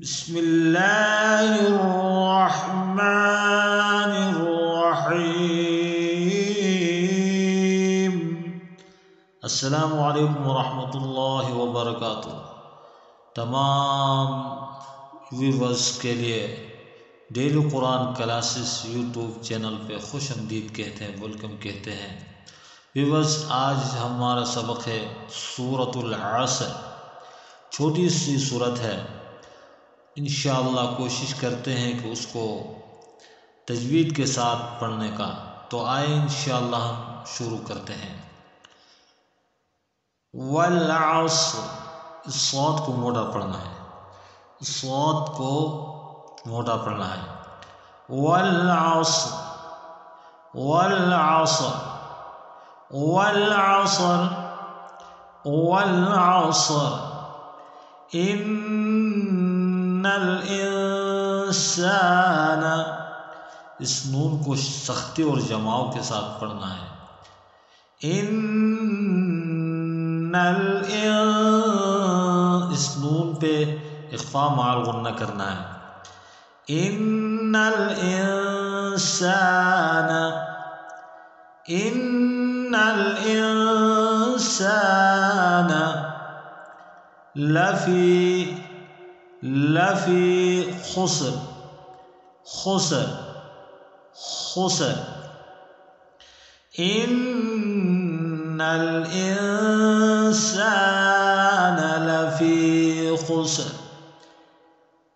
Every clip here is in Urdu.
بسم اللہ الرحمن الرحیم۔ السلام علیکم ورحمۃ اللہ وبرکاتہ۔ تمام ویورز کے لیے ڈیلی قرآن کلاسز یوٹیوب چینل پہ خوش آمدید کہتے ہیں، ویلکم کہتے ہیں۔ ویورز، آج ہمارا سبق ہے سورۃ العصر، چھوٹی سی صورت ہے۔ انشاءاللہ کوشش کرتے ہیں کہ اس کو تجوید کے ساتھ پڑھنے کا۔ تو آئے انشاءاللہ ہم شروع کرتے ہیں۔ والعصر، اس صوت کو موٹا پڑھنا ہے، اس صوت کو موٹا پڑھنا ہے۔ والعصر والعصر والعصر والعصر ان الانسان، اس نون کو سختی اور جماؤ کے ساتھ پڑھنا ہے۔ اس نون پہ اخفا مع غنہ کرنا ہے۔ ان الانسان لفی خسر ان الانسان لفی خسر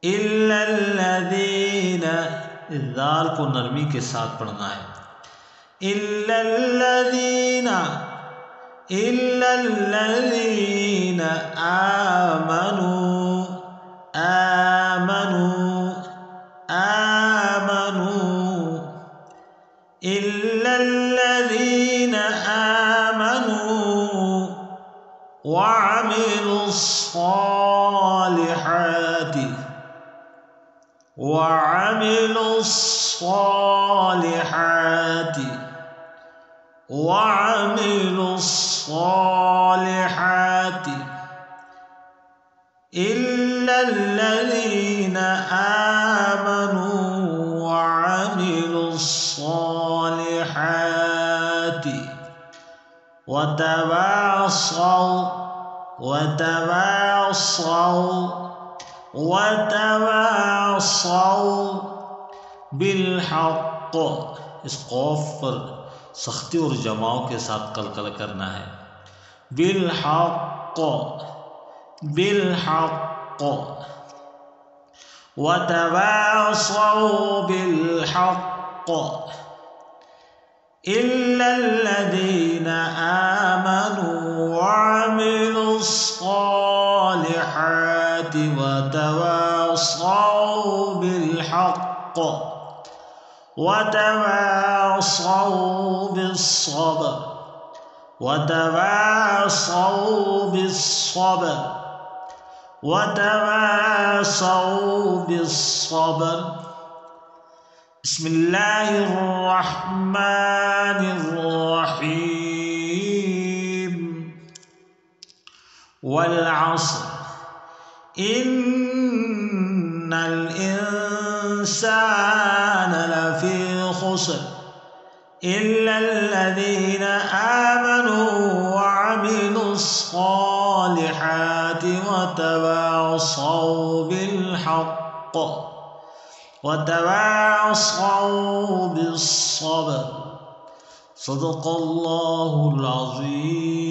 الا الذین، ذال کو نرمی کے ساتھ پڑھنا ہے۔ الا الذین آمنوا الا الذین آمنوا وعملوا الصالحات إلا الذين آمنوا وعملوا الصالحات وتواصوا بالحق، اس قوف پر سختی اور جماؤ کے ساتھ قلقلہ کرنا ہے۔ بالحق وتواصوا بالحق إلا الذين آمنوا وعملوا الصالحات وتواصوا بالحق وتواصوا بالصبر۔ بسم اللہ الرحمن الرحیم۔ والعصر ان الانسان لفی خسر الا الذین آمنوا وعملوا الصالحات وتواصوا بالصبر۔ صدق اللہ العظیم۔